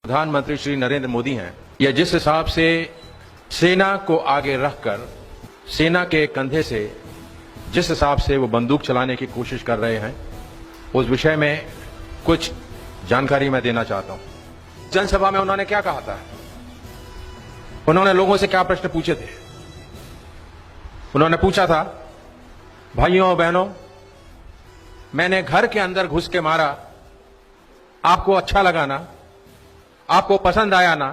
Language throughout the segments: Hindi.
प्रधानमंत्री श्री नरेंद्र मोदी हैं, या जिस हिसाब से सेना को आगे रखकर सेना के कंधे से जिस हिसाब से वो बंदूक चलाने की कोशिश कर रहे हैं, उस विषय में कुछ जानकारी मैं देना चाहता हूं। जनसभा में उन्होंने क्या कहा था? उन्होंने लोगों से क्या प्रश्न पूछे थे? उन्होंने पूछा था, भाइयों बहनों, मैंने घर के अंदर घुस के मारा, आपको अच्छा लगा ना? आपको पसंद आया ना?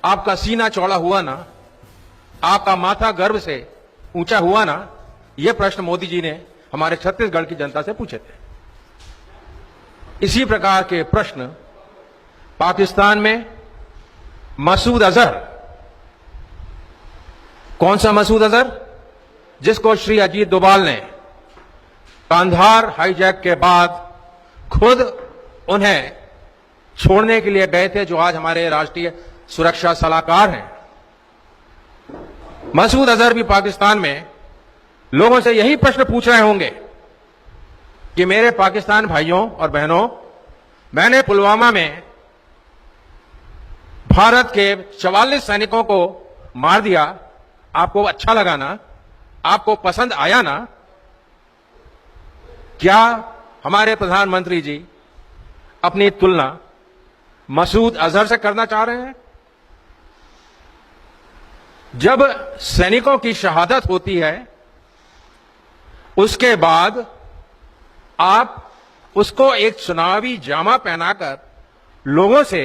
आपका सीना चौड़ा हुआ ना? आपका माथा गर्व से ऊंचा हुआ ना? यह प्रश्न मोदी जी ने हमारे छत्तीसगढ़ की जनता से पूछे थे। इसी प्रकार के प्रश्न पाकिस्तान में मसूद अजहर, कौन सा मसूद अजहर? जिसको श्री अजीत डोभाल ने कांधार हाईजैक के बाद खुद उन्हें छोड़ने के लिए गए थे, जो आज हमारे राष्ट्रीय सुरक्षा सलाहकार हैं। मसूद अजहर भी पाकिस्तान में लोगों से यही प्रश्न पूछ रहे होंगे कि मेरे पाकिस्तान भाइयों और बहनों, मैंने पुलवामा में भारत के 44 सैनिकों को मार दिया, आपको अच्छा लगा ना? आपको पसंद आया ना? क्या हमारे प्रधानमंत्री जी अपनी तुलना मसूद अजहर से करना चाह रहे हैं? जब सैनिकों की शहादत होती है, उसके बाद आप उसको एक चुनावी जामा पहनाकर लोगों से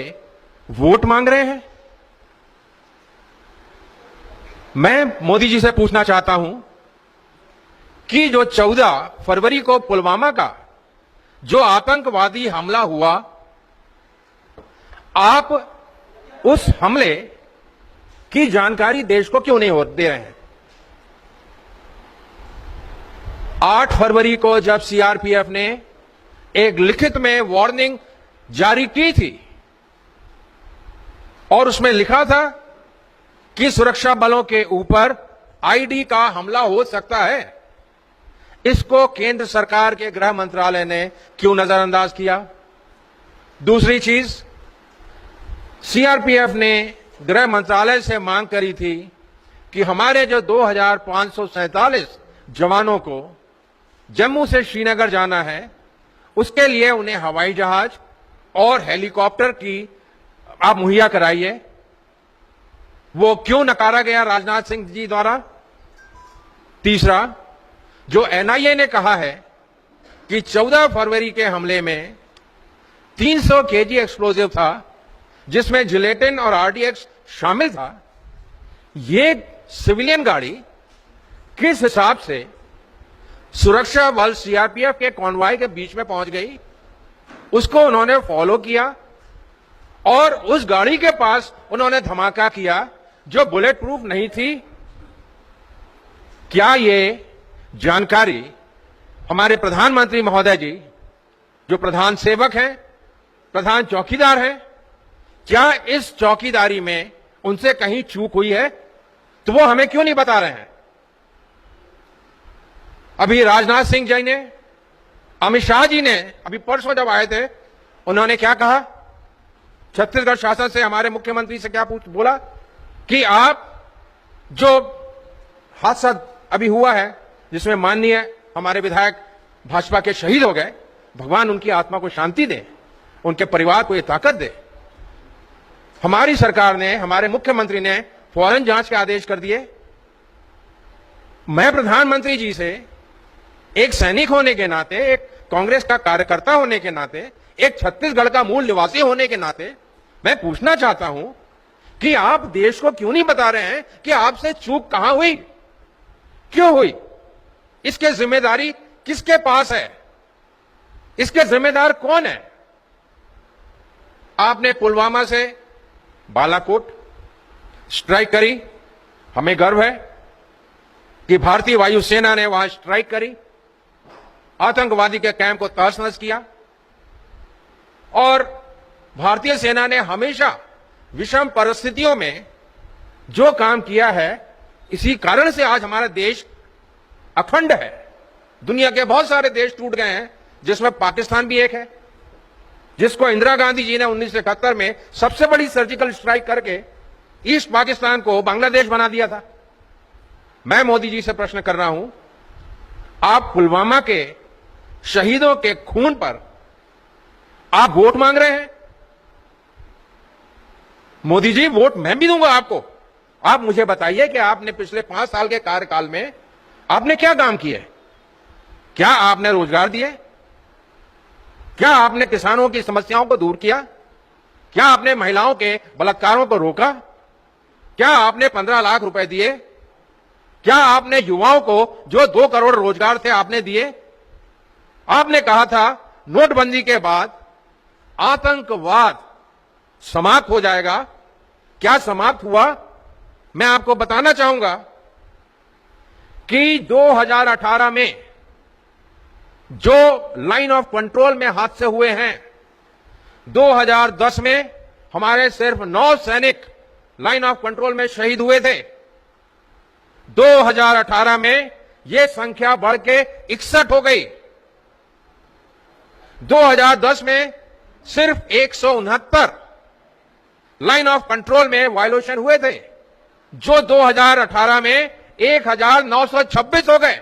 वोट मांग रहे हैं। मैं मोदी जी से पूछना चाहता हूं कि जो 14 फरवरी को पुलवामा का जो आतंकवादी हमला हुआ, आप उस हमले की जानकारी देश को क्यों नहीं दे रहे हैं? 8 फरवरी को जब सीआरपीएफ ने एक लिखित में वार्निंग जारी की थी और उसमें लिखा था कि सुरक्षा बलों के ऊपर आईडी का हमला हो सकता है, इसको केंद्र सरकार के गृह मंत्रालय ने क्यों नजरअंदाज किया? दूसरी चीज, सीआरपीएफ ने गृह मंत्रालय से मांग करी थी कि हमारे जो 2547 जवानों को जम्मू से श्रीनगर जाना है, उसके लिए उन्हें हवाई जहाज और हेलीकॉप्टर की आप मुहैया कराइए। वो क्यों नकारा गया राजनाथ सिंह जी द्वारा? तीसरा, जो एनआईए ने कहा है कि 14 फरवरी के हमले में 300 केजी एक्सप्लोजिव था, जिसमें जिलेटिन और आरडीएक्स शामिल था, ये सिविलियन गाड़ी किस हिसाब से सुरक्षा बल सीआरपीएफ के कॉन्वॉय के बीच में पहुंच गई? उसको उन्होंने फॉलो किया और उस गाड़ी के पास उन्होंने धमाका किया जो बुलेट प्रूफ नहीं थी। क्या ये जानकारी हमारे प्रधानमंत्री महोदय जी, जो प्रधान सेवक हैं, प्रधान चौकीदार हैं, क्या इस चौकीदारी में उनसे कहीं चूक हुई है? तो वो हमें क्यों नहीं बता रहे हैं? अभी राजनाथ सिंह जी ने, अमित शाह जी ने अभी परसों जब आए थे, उन्होंने क्या कहा? छत्तीसगढ़ शासन से, हमारे मुख्यमंत्री से क्या बोला कि आप जो हादसा अभी हुआ है जिसमें माननीय हमारे विधायक भाजपा के शहीद हो गए, भगवान उनकी आत्मा को शांति दे, उनके परिवार को ये ताकत दे। हमारी सरकार ने, हमारे मुख्यमंत्री ने फौरन जांच के आदेश कर दिए। मैं प्रधानमंत्री जी से एक सैनिक होने के नाते, एक कांग्रेस का कार्यकर्ता होने के नाते, एक छत्तीसगढ़ का मूल निवासी होने के नाते मैं पूछना चाहता हूं कि आप देश को क्यों नहीं बता रहे हैं कि आपसे चूक कहां हुई, क्यों हुई? इसके जिम्मेदारी किसके पास है? इसके जिम्मेदार कौन है? आपने पुलवामा से बालाकोट स्ट्राइक करी, हमें गर्व है कि भारतीय वायुसेना ने वहां स्ट्राइक करी, आतंकवादी के कैंप को तहस-नहस किया, और भारतीय सेना ने हमेशा विषम परिस्थितियों में जो काम किया है, इसी कारण से आज हमारा देश अखंड है। दुनिया के बहुत सारे देश टूट गए हैं, जिसमें पाकिस्तान भी एक है, जिसको इंदिरा गांधी जी ने 1971 में सबसे बड़ी सर्जिकल स्ट्राइक करके ईस्ट पाकिस्तान को बांग्लादेश बना दिया था। मैं मोदी जी से प्रश्न कर रहा हूं, आप पुलवामा के शहीदों के खून पर आप वोट मांग रहे हैं? मोदी जी, वोट मैं भी दूंगा आपको। आप मुझे बताइए कि आपने पिछले 5 साल के कार्यकाल में आपने क्या काम किए? क्या आपने रोजगार दिए? क्या आपने किसानों की समस्याओं को दूर किया? क्या आपने महिलाओं के बलात्कारों को रोका? क्या आपने 15 लाख रुपए दिए? क्या आपने युवाओं को जो 2 करोड़ रोजगार थे आपने दिए? आपने कहा था नोटबंदी के बाद आतंकवाद समाप्त हो जाएगा। क्या समाप्त हुआ? मैं आपको बताना चाहूंगा कि 2018 में जो लाइन ऑफ कंट्रोल में हादसे हुए हैं, 2010 में हमारे सिर्फ 9 सैनिक लाइन ऑफ कंट्रोल में शहीद हुए थे। 2018 में यह संख्या बढ़ के 61 हो गई। 2010 में सिर्फ 169 लाइन ऑफ कंट्रोल में वायोलेशन हुए थे, जो 2018 में 1926 हो गए।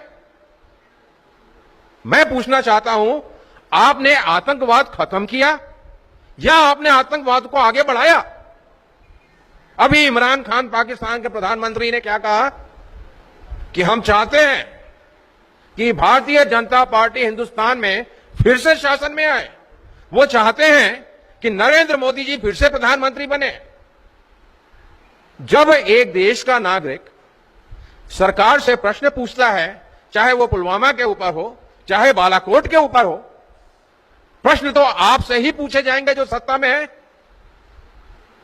मैं पूछना चाहता हूं, आपने आतंकवाद खत्म किया या आपने आतंकवाद को आगे बढ़ाया? अभी इमरान खान पाकिस्तान के प्रधानमंत्री ने क्या कहा कि हम चाहते हैं कि भारतीय जनता पार्टी हिंदुस्तान में फिर से शासन में आए। वो चाहते हैं कि नरेंद्र मोदी जी फिर से प्रधानमंत्री बने। जब एक देश का नागरिक सरकार से प्रश्न पूछता है, चाहे वो पुलवामा के ऊपर हो, चाहे बालाकोट के ऊपर हो, प्रश्न तो आपसे ही पूछे जाएंगे जो सत्ता में है।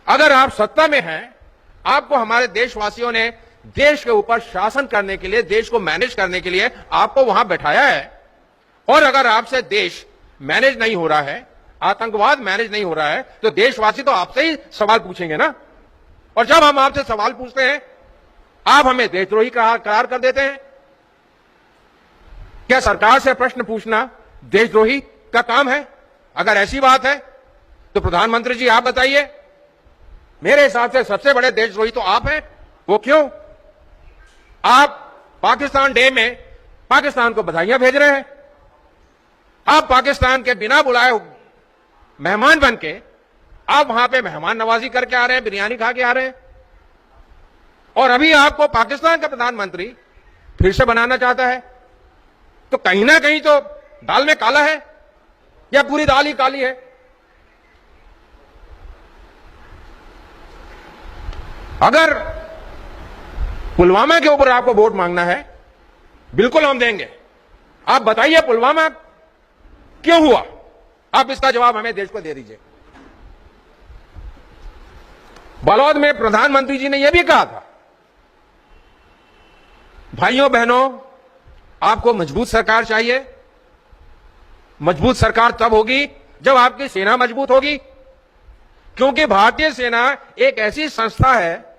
अगर आप सत्ता में हैं, आपको हमारे देशवासियों ने देश के ऊपर शासन करने के लिए, देश को मैनेज करने के लिए आपको वहां बैठाया है। और अगर आपसे देश मैनेज नहीं हो रहा है, आतंकवाद मैनेज नहीं हो रहा है, तो देशवासी तो आपसे ही सवाल पूछेंगे ना। और जब हम आपसे सवाल पूछते हैं, आप हमें देशद्रोही करार कर देते हैं। क्या सरकार से प्रश्न पूछना देशद्रोही का काम है? अगर ऐसी बात है तो प्रधानमंत्री जी आप बताइए। मेरे हिसाब से सबसे बड़े देशद्रोही तो आप हैं। वो क्यों? आप पाकिस्तान डे में पाकिस्तान को बधाइयां भेज रहे हैं। आप पाकिस्तान के बिना बुलाए मेहमान बन के आप वहां पे मेहमान नवाजी करके आ रहे हैं, बिरयानी खा के आ रहे हैं। और अभी आपको पाकिस्तान का प्रधानमंत्री फिर से बनाना चाहता है। तो कहीं ना कहीं तो दाल में काला है, या पूरी दाल ही काली है। अगर पुलवामा के ऊपर आपको वोट मांगना है, बिल्कुल हम देंगे। आप बताइए पुलवामा क्यों हुआ? आप इसका जवाब हमें देश को दे दीजिए। बलौद में प्रधानमंत्री जी ने यह भी कहा था, भाइयों बहनों, आपको मजबूत सरकार चाहिए। मजबूत सरकार तब होगी जब आपकी सेना मजबूत होगी, क्योंकि भारतीय सेना एक ऐसी संस्था है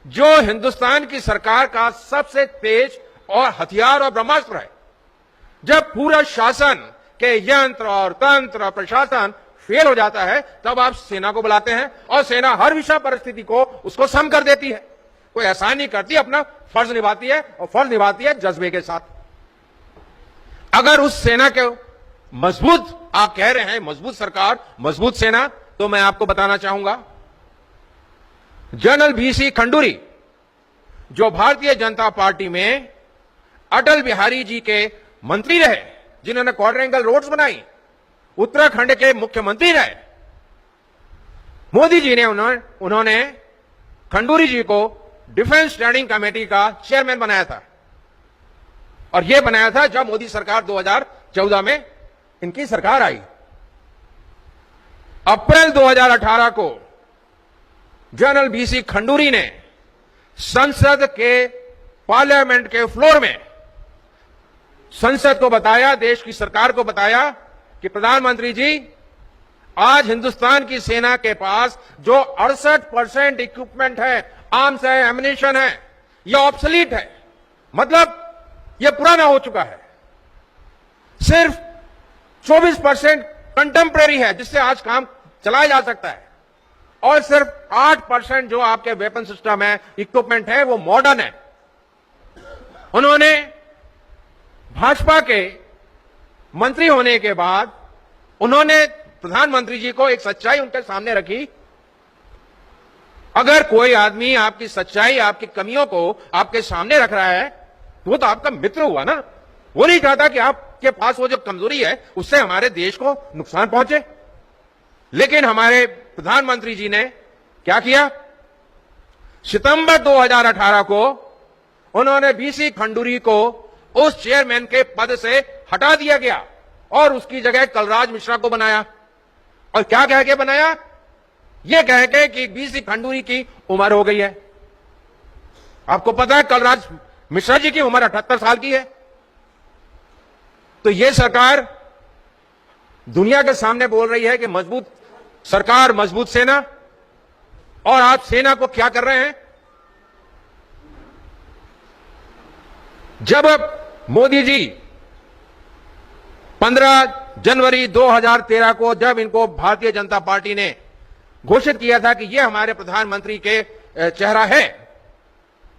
जो हिंदुस्तान की सरकार का सबसे तेज और हथियार और ब्रह्मास्त्र है। जब पूरा शासन के यंत्र और तंत्र और प्रशासन फेल हो जाता है, तब आप सेना को बुलाते हैं और सेना हर विषम परिस्थिति को उसको सम कर देती है। कोई एहसान नहीं करती, अपना फर्ज निभाती है, और फर्ज निभाती है जज्बे के साथ। अगर उस सेना के मजबूत, आप कह रहे हैं मजबूत सरकार, मजबूत सेना, तो मैं आपको बताना चाहूंगा, जनरल बीसी खंडूरी जो भारतीय जनता पार्टी में अटल बिहारी जी के मंत्री रहे, जिन्होंने क्वाड्रेंगल रोड्स बनाई, उत्तराखंड के मुख्यमंत्री रहे, मोदी जी ने उन्होंने खंडूरी जी को डिफेंस स्टैंडिंग कमेटी का चेयरमैन बनाया था। और यह बनाया था जब मोदी सरकार 2014 में इनकी सरकार आई। अप्रैल 2018 को जनरल बीसी खंडूरी ने संसद के पार्लियामेंट के फ्लोर में संसद को बताया, देश की सरकार को बताया कि प्रधानमंत्री जी, आज हिंदुस्तान की सेना के पास जो 68% इक्विपमेंट है, आर्म्स है, एम्युनिशन है, यह ऑब्सोलीट है, मतलब यह पुराना हो चुका है। सिर्फ 24% कंटेम्परेरी है जिससे आज काम चलाया जा सकता है, और सिर्फ 8% जो आपके वेपन सिस्टम है, इक्विपमेंट है, वो मॉडर्न है। उन्होंने भाजपा के मंत्री होने के बाद उन्होंने प्रधानमंत्री जी को एक सच्चाई उनके सामने रखी। अगर कोई आदमी आपकी सच्चाई, आपकी कमियों को आपके सामने रख रहा है तो वो तो आपका मित्र हुआ ना। वो नहीं चाहता कि आपके पास वो जो कमजोरी है उससे हमारे देश को नुकसान पहुंचे। लेकिन हमारे प्रधानमंत्री जी ने क्या किया? सितंबर 2018 को उन्होंने बीसी खंडूरी को उस चेयरमैन के पद से हटा दिया गया और उसकी जगह कलराज मिश्रा को बनाया। और क्या कह के बनाया? यह कह के कि बीसी खंडूरी की उम्र हो गई है। आपको पता है कलराज मिश्रा जी की उम्र 78 साल की है। तो यह सरकार दुनिया के सामने बोल रही है कि मजबूत सरकार, मजबूत सेना, और आप सेना को क्या कर रहे हैं? जब मोदी जी 15 जनवरी 2013 को जब इनको भारतीय जनता पार्टी ने घोषित किया था कि यह हमारे प्रधानमंत्री के चेहरा है,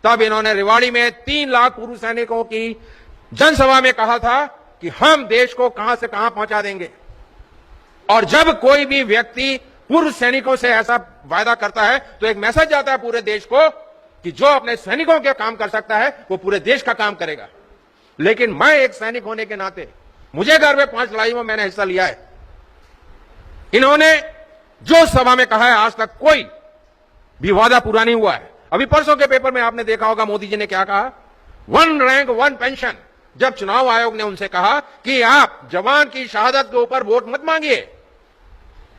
तब इन्होंने रेवाड़ी में 3 लाख पूर्व सैनिकों की जनसभा में कहा था कि हम देश को कहां से कहां पहुंचा देंगे। और जब कोई भी व्यक्ति पूर्व सैनिकों से ऐसा वायदा करता है तो एक मैसेज जाता है पूरे देश को कि जो अपने सैनिकों के काम कर सकता है वो पूरे देश का काम करेगा। लेकिन मैं एक सैनिक होने के नाते मुझे गर्व है 5 लड़ाइयों में मैंने हिस्सा लिया है। इन्होंने जो सभा में कहा है आज तक कोई भी वादा पूरा नहीं हुआ है। अभी परसों के पेपर में आपने देखा होगा मोदी जी ने क्या कहा, 1 रैंक 1 पेंशन। जब चुनाव आयोग ने उनसे कहा कि आप जवान की शहादत के ऊपर वोट मत मांगिए,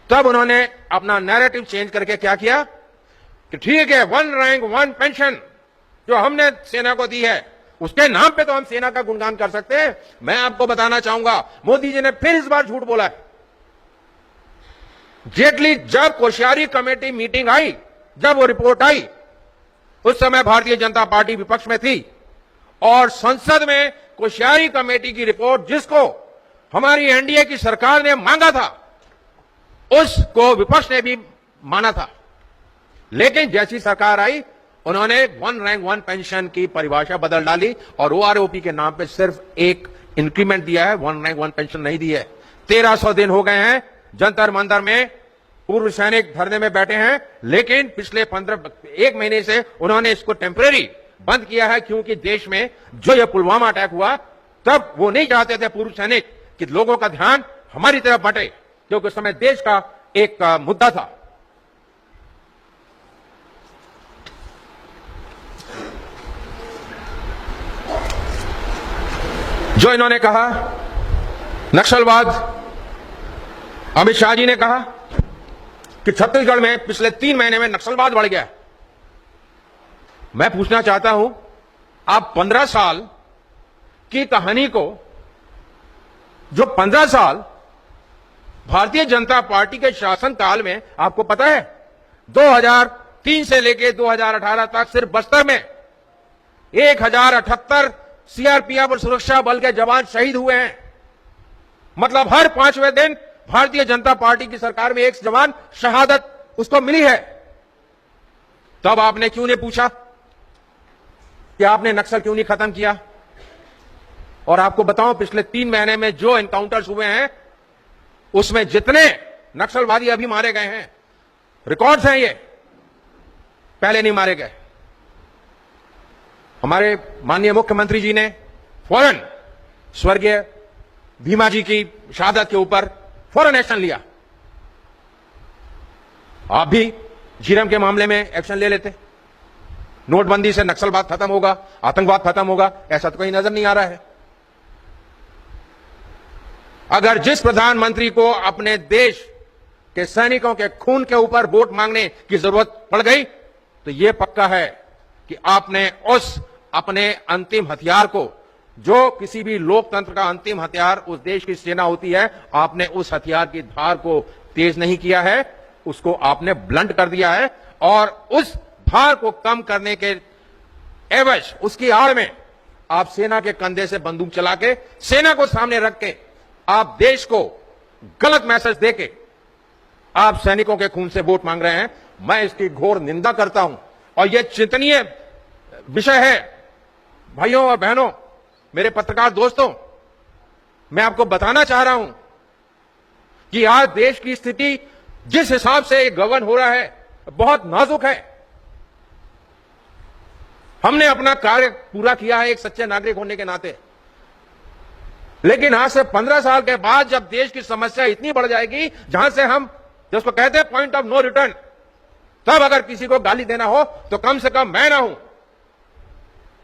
तब उन्होंने अपना नैरेटिव चेंज करके क्या किया कि ठीक है 1 रैंक 1 पेंशन जो हमने सेना को दी है उसके नाम पे तो हम सेना का गुणगान कर सकते हैं। मैं आपको बताना चाहूंगा मोदी जी ने फिर इस बार झूठ बोला है। जेटली जब कोश्यारी कमेटी मीटिंग आई, जब वो रिपोर्ट आई, उस समय भारतीय जनता पार्टी विपक्ष में थी और संसद में कोश्यारी कमेटी की रिपोर्ट जिसको हमारी एनडीए की सरकार ने मांगा था उसको विपक्ष ने भी माना था। लेकिन जैसी सरकार आई उन्होंने 1 रैंक 1 पेंशन की परिभाषा बदल डाली और ओआरओपी के नाम पे सिर्फ एक इंक्रीमेंट दिया है, 1 रैंक 1 पेंशन नहीं दी है। 1300 दिन हो गए हैं जंतर मंतर में पूर्व सैनिक धरने में बैठे हैं, लेकिन पिछले 1 महीने से उन्होंने इसको टेम्परेरी बंद किया है क्योंकि देश में जो यह पुलवामा अटैक हुआ तब वो नहीं चाहते थे पूर्व सैनिक कि लोगों का ध्यान हमारी तरफ बटे, क्योंकि उस समय देश का एक मुद्दा था। जो इन्होंने कहा नक्सलवाद, अमित शाह जी ने कहा कि छत्तीसगढ़ में पिछले 3 महीने में नक्सलवाद बढ़ गया। मैं पूछना चाहता हूं, आप 15 साल की कहानी को, जो 15 साल भारतीय जनता पार्टी के शासनकाल में, आपको पता है 2003 से लेकर 2018 तक सिर्फ बस्तर में 1078 सीआरपीएफ और सुरक्षा बल के जवान शहीद हुए हैं। मतलब हर 5वें दिन भारतीय जनता पार्टी की सरकार में एक जवान शहादत उसको मिली है। तब आपने क्यों नहीं पूछा कि आपने नक्सल क्यों नहीं खत्म किया? और आपको बताऊं पिछले 3 महीने में जो एनकाउंटर्स हुए हैं उसमें जितने नक्सलवादी अभी मारे गए हैं, रिकॉर्ड्स हैं, ये पहले नहीं मारे गए। हमारे माननीय मुख्यमंत्री जी ने फौरन स्वर्गीय भीमा जी की शहादत के ऊपर फौरन एक्शन लिया। आप भी झीरम के मामले में एक्शन ले लेते। नोटबंदी से नक्सलवाद खत्म होगा, आतंकवाद खत्म होगा, ऐसा तो कहीं नजर नहीं आ रहा है। अगर जिस प्रधानमंत्री को अपने देश के सैनिकों के खून के ऊपर वोट मांगने की जरूरत पड़ गई तो यह पक्का है कि आपने उस अपने अंतिम हथियार को, जो किसी भी लोकतंत्र का अंतिम हथियार उस देश की सेना होती है, आपने उस हथियार की धार को तेज नहीं किया है, उसको आपने ब्लंट कर दिया है। और उस धार को कम करने के एवज, उसकी आड़ में आप सेना के कंधे से बंदूक चला के, सेना को सामने रख के आप देश को गलत मैसेज देके आप सैनिकों के खून से वोट मांग रहे हैं। मैं इसकी घोर निंदा करता हूं और यह चिंतनीय विषय है। भाइयों और बहनों, मेरे पत्रकार दोस्तों, मैं आपको बताना चाह रहा हूं कि आज देश की स्थिति जिस हिसाब से गवर्न हो रहा है बहुत नाजुक है। हमने अपना कार्य पूरा किया है एक सच्चे नागरिक होने के नाते, लेकिन आज से 15 साल के बाद जब देश की समस्या इतनी बढ़ जाएगी जहां से हम जिसको कहते हैं पॉइंट ऑफ नो रिटर्न, तब अगर किसी को गाली देना हो तो कम से कम मैं ना हूं।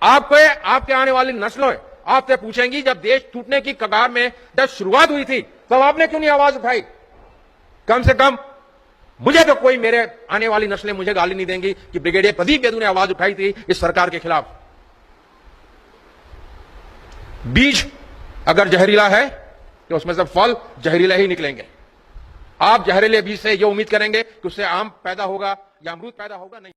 आपके आने वाली नस्लों आपसे पूछेंगी, जब देश टूटने की कगार में जब शुरुआत हुई थी तब आपने क्यों नहीं आवाज उठाई? कम से कम मुझे तो कोई, मेरे आने वाली नस्लें मुझे गाली नहीं देंगी कि ब्रिगेडियर प्रदीप यदु ने आवाज उठाई थी इस सरकार के खिलाफ। बीज अगर जहरीला है तो उसमें से फल जहरीले ही निकलेंगे। आप जहरीले बीज से ये उम्मीद करेंगे कि उससे आम पैदा होगा या अमरूद पैदा होगा? नहीं।